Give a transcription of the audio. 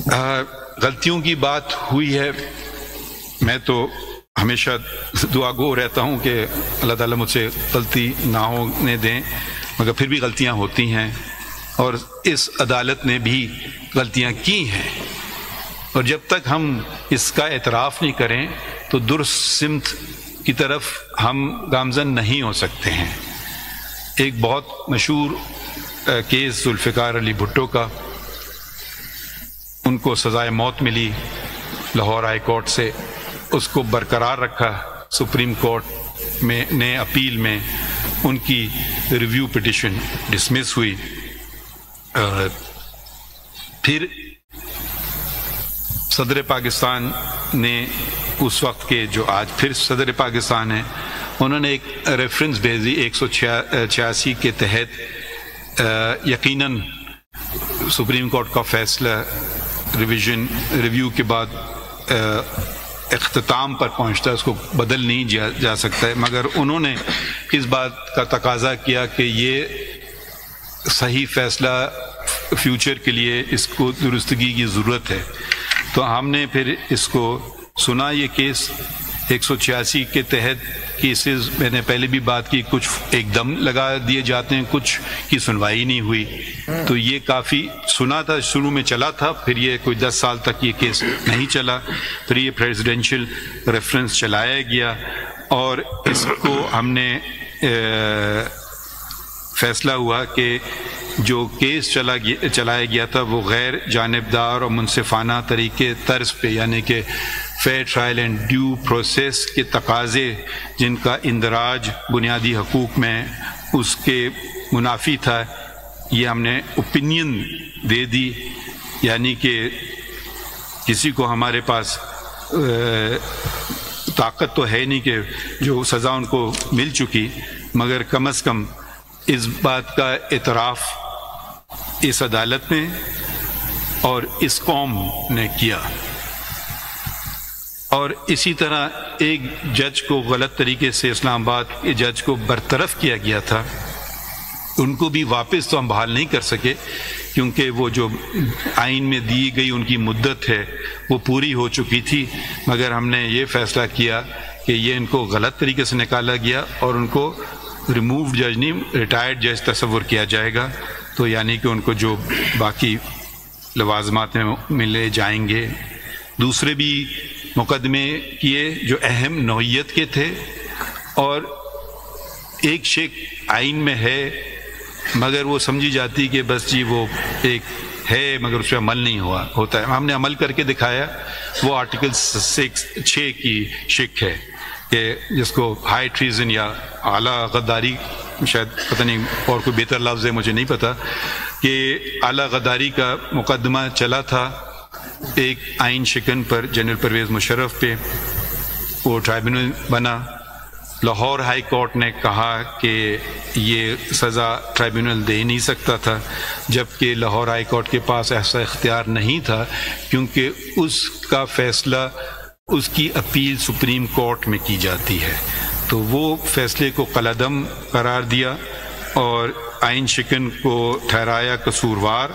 غلطیوں کی بات ہوئی ہے، میں تو ہمیشہ دعا گو رہتا ہوں کہ اللہ تعالیٰ مجھ سے غلطی نہ ہونے دیں، مگر پھر بھی غلطیاں ہوتی ہیں، اور اس عدالت نے بھی غلطیاں کی ہیں، اور جب تک ہم اس کا اعتراف نہیں کریں تو درست سمت کی طرف ہم گامزن نہیں ہو سکتے ہیں۔ ایک بہت مشہور کیس ذوالفقار علی بھٹو کا، ان کو سزائے موت ملی لاہور ہائی کورٹ سے، اس کو برقرار رکھا، سپریم کورٹ میں نے اپیل میں ان کی ریویو پٹیشن ڈسمس ہوئی۔ پھر صدر پاکستان نے اس وقت کے جو آج پھر صدر پاکستان ہیں، انہوں نے ایک ریفرنس بھیجی 186 کے تحت، یقیناً سپریم کورٹ کا فیصلہ ریویو کے بعد اختتام پر پہنچتا ہے، اس کو بدل نہیں جا سکتا ہے، مگر انہوں نے اس بات کا تقاضا کیا کہ یہ صحیح فیصلہ فیوچر کے لیے اس کو درستگی کی ضرورت ہے۔ تو ہم نے پھر اس کو سنا، یہ کیس 186 کے تحت کیسز میں نے پہلے بھی بات کی، کچھ ایک دم لگا دیے جاتے ہیں، کچھ کی سنوائی نہیں ہوئی، تو یہ کافی سنا تھا، شروع میں چلا تھا، پھر یہ کوئی 10 سال تک یہ کیس نہیں چلا، پھر یہ پریزیڈنشل ریفرنس چلایا گیا، اور اس کو ہم نے فیصلہ ہوا کہ جو کیس چلایا گیا تھا وہ غیر جانبدار اور منصفانہ طریقے طرز پہ، یعنی کہ fair trial and due process کے تقاضے جن کا اندراج بنیادی حقوق میں اس کے منافی تھا، یہ ہم نے اوپینین دے دی، یعنی کہ کسی کو ہمارے پاس طاقت تو ہے نہیں کہ جو سزا ان کو مل چکی، مگر کم از کم اس بات کا اعتراف اس عدالت نے اور اس قوم نے کیا۔ اور اسی طرح ایک جج کو غلط طریقے سے اسلام آباد کے جج کو برطرف کیا گیا تھا، ان کو بھی واپس تو ہم بحال نہیں کر سکے، کیونکہ وہ جو آئین میں دی گئی ان کی مدت ہے وہ پوری ہو چکی تھی، مگر ہم نے یہ فیصلہ کیا کہ یہ ان کو غلط طریقے سے نکالا گیا اور ان کو ریمووڈ جج نہیں، ریٹائرڈ جج تصور کیا جائے گا، تو یعنی کہ ان کو جو باقی لوازمات میں ملے جائیں گے۔ دوسرے بھی مقدمے کیے جو اہم نوعیت کے تھے، اور ایک شک آئین میں ہے مگر وہ سمجھی جاتی کہ بس جی وہ ایک ہے مگر اس پہ عمل نہیں ہوتا ہے، ہم نے عمل کر کے دکھایا، وہ آرٹیکل 6 کی شک ہے کہ جس کو ہائی ٹریزن یا اعلیٰ غداری، شاید پتہ نہیں اور کوئی بہتر لفظ ہے مجھے نہیں پتہ، کہ اعلیٰ غداری کا مقدمہ چلا تھا ایک آئین شکن پر جنرل پرویز مشرف پہ، وہ ٹرائبیونل بنا، لاہور ہائی کورٹ نے کہا کہ یہ سزا ٹرائبیونل دے نہیں سکتا تھا، جبکہ لاہور ہائی کورٹ کے پاس ایسا اختیار نہیں تھا، کیونکہ اس کا فیصلہ اس کی اپیل سپریم کورٹ میں کی جاتی ہے، تو وہ فیصلے کو قلعدم قرار دیا اور آئین شکن کو ٹھہرایا قصوروار،